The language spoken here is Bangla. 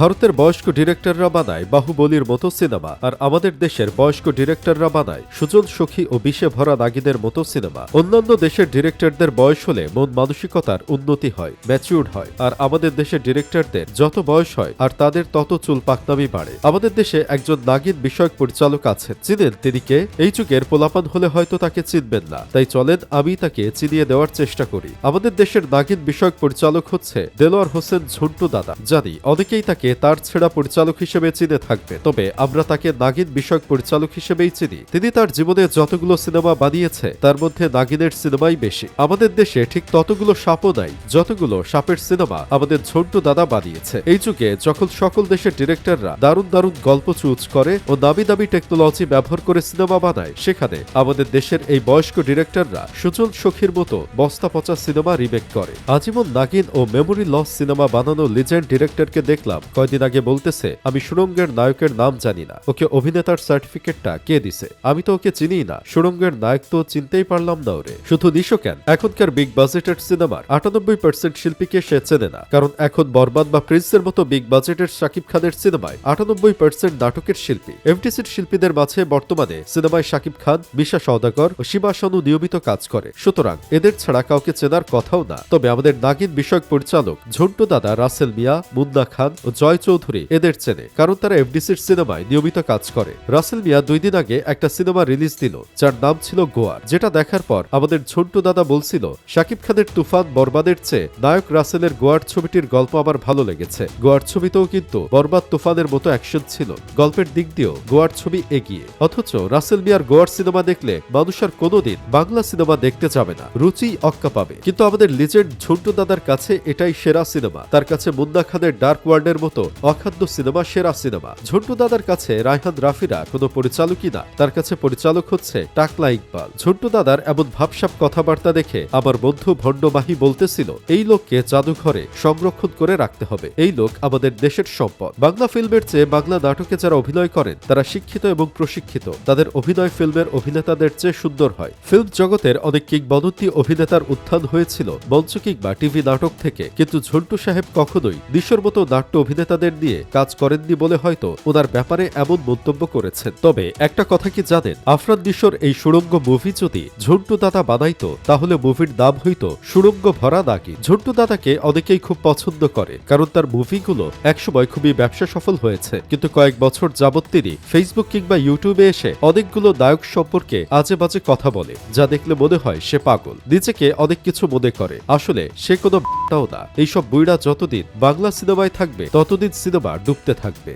ভারতের বয়স্ক ডিরেক্টররা বানায় বাহুবলীর মতো সিনেমা, আর আমাদের দেশের বয়স্ক ডিরেক্টররা বানায় সুজন সখী ও বিষে ভরা নাগিদের মতো সিনেমা। অন্যান্য দেশের ডিরেক্টরদের বয়স হলে মন মানসিকতার উন্নতি হয়, ম্যাচিউরড হয়, আর আমাদের দেশের ডিরেক্টরদের যত বয়স হয় আর তাদের তত চুল পাকনামি বাড়ে। আমাদের দেশে একজন নাগিন বিষয়ক পরিচালক আছেন, চিনেন তিনি কে? এই যুগের পোলাপান হলে হয়তো তাকে চিনবেন না, তাই চলেন আমি তাকে চিনিয়ে দেওয়ার চেষ্টা করি। আমাদের দেশের নাগিন বিষয়ক পরিচালক হচ্ছে দেলোয়ার হোসেন ঝন্টু দাদা। জানি অনেকেই তাকে তার ছেঁড়া পরিচালক হিসেবে চিনে থাকবে, তবে আমরা তাকে নাগিন বিষয়ক পরিচালক হিসেবেই চিনি। তিনি তার জীবনে যতগুলো সিনেমা বানিয়েছে তার মধ্যে নাগিনের সিনেমাই বেশি। আমাদের দেশে ঠিক ততগুলো সাপও নাই যতগুলো সাপের সিনেমা আমাদের ঝন্টু দাদা বানিয়েছে। এই যুগে যখন সকল দেশের ডিরেক্টররা দারুণ দারুণ গল্প চুজ করে ও দামি দামি টেকনোলজি ব্যবহার করে সিনেমা বানায়, সেখানে আমাদের দেশের এই বয়স্ক ডিরেক্টররা সুজন সখীর মতো বস্তা পচা সিনেমা রিমেক করে। আজীবন নাগিন ও মেমোরি লস সিনেমা বানানো লিজেন্ড ডিরেক্টরকে দেখলাম কয়দিন আগে বলতেছে, আমি সুড়ঙ্গের নায়কের নাম জানি না, ওকে অভিনেতার সার্টিফিকেটটা কে দিছে? আমি তো ওকে চিনি না, সুড়ঙ্গের নায়ক তো চিনতেই পারলাম না ওরে। শুধু নিশো কেন, এখনকার বিগ বাজেটের সিনেমার 98% শিল্পীকে সে চেনে না, কারণ এখন বরবাদ বা প্রিন্সের মতো বিগ বাজেটের শাকিব খানের সিনেমায় 98% নাটকের শিল্পী। এফডিসির শিল্পীদের মাঝে বর্তমানে সিনেমায় শাকিব খান, মিশা সওদাগর ও শিবা শানু নিয়মিত কাজ করে, সুতরাং এদের ছাড়া কাউকে চেনার কথাও না। তবে আমাদের নাগিন বিষয়ক পরিচালক ঝন্টু দাদা রাসেল মিয়া, মুন্না খান ও জয় চৌধুরী এদের চেনে, কারণ তারা এফডিসির সিনেমায় নিয়মিত কাজ করে। রাসেল মিয়া 2 দিন আগে একটা সিনেমা রিলিজ দিল যার নাম ছিল গোয়ার, যেটা দেখার পর আমাদের ঝন্টু দাদা বলছিল, শাকিব খানের তুফান বরবাদের চেয়ে নায়ক রাসেলের গোয়ার ছবিটির গল্প আমার ভালো লেগেছে। গোয়ার ছবিতেও কিন্তু বরবাদ তুফানের মতো অ্যাকশন ছিল, গল্পের দিক দিয়েও গোয়ার ছবি এগিয়ে। অথচ রাসেল মিয়ার গোয়ার সিনেমা দেখলে মানুষ আর কোনোদিন বাংলা সিনেমা দেখতে যাবে না, রুচি অক্কা পাবে। কিন্তু আমাদের লিজেন্ড ঝন্টু দাদার কাছে এটাই সেরা সিনেমা। তার কাছে মুন্না খানের ডার্ক ওয়ার্ল্ডের মতো অখাদ্য সিনেমা সেরা সিনেমা। ঝন্টু দাদার কাছে রায়হান রাফিরা কোনো পরিচালকই না, তার কাছে পরিচালক হচ্ছে টাকলা ইকবাল। ঝন্টু দাদার এমন ভাবসাব কথাবার্তা দেখে আমার বন্ধু ভণ্ড মাহি বলতেছিল, এই লোককে জাদুঘরে সংরক্ষণ করে রাখতে হবে, এই লোক আমাদের দেশের সম্পদ। বাংলা ফিল্মের চেয়ে বাংলা নাটকে যারা অভিনয় করেন তারা শিক্ষিত এবং প্রশিক্ষিত, তাদের অভিনয় ফিল্মের অভিনেতাদের চেয়ে সুন্দর হয়। ফিল্ম জগতের অনেক কিংবদন্তি অভিনেতার উত্থান হয়েছিল মঞ্চ কিংবা টিভি নাটক থেকে, কিন্তু ঝন্টু সাহেব কখনোই নিশোর মতো নাট্য অভিনেতাদের নিয়ে কাজ করেননি বলে হয়তো ওনার ব্যাপারে এমন মন্তব্য করেছেন। তবে একটা কথা কি জানেন, আফরান নিশোর এই সুড়ঙ্গ মুভি যদি ঝন্টু দাদা বানাইতো তাহলে মুভির নাম হইতো সুড়ঙ্গ ভরা নাগিন। ঝন্টু দাদাকে অনেকেই খুব পছন্দ করে, কারণ তার মুভিগুলো একসময় খুবই ব্যবসা সফল হয়েছে, কিন্তু কয়েক বছর যাবৎ তিনি ফেসবুক কিংবা ইউটিউবে এসে অনেকগুলো নায়ক সম্পর্কে আজে বাজে কথা বলে, যা দেখলে মনে হয় সে পাগল, নিজেকে অনেক কিছু মনে করে। আসলে সে কোনো না। এইসব বুইড়া যতদিন বাংলা সিনেমায় থাকবে ততদিন সিনেমা ডুবতে থাকবে।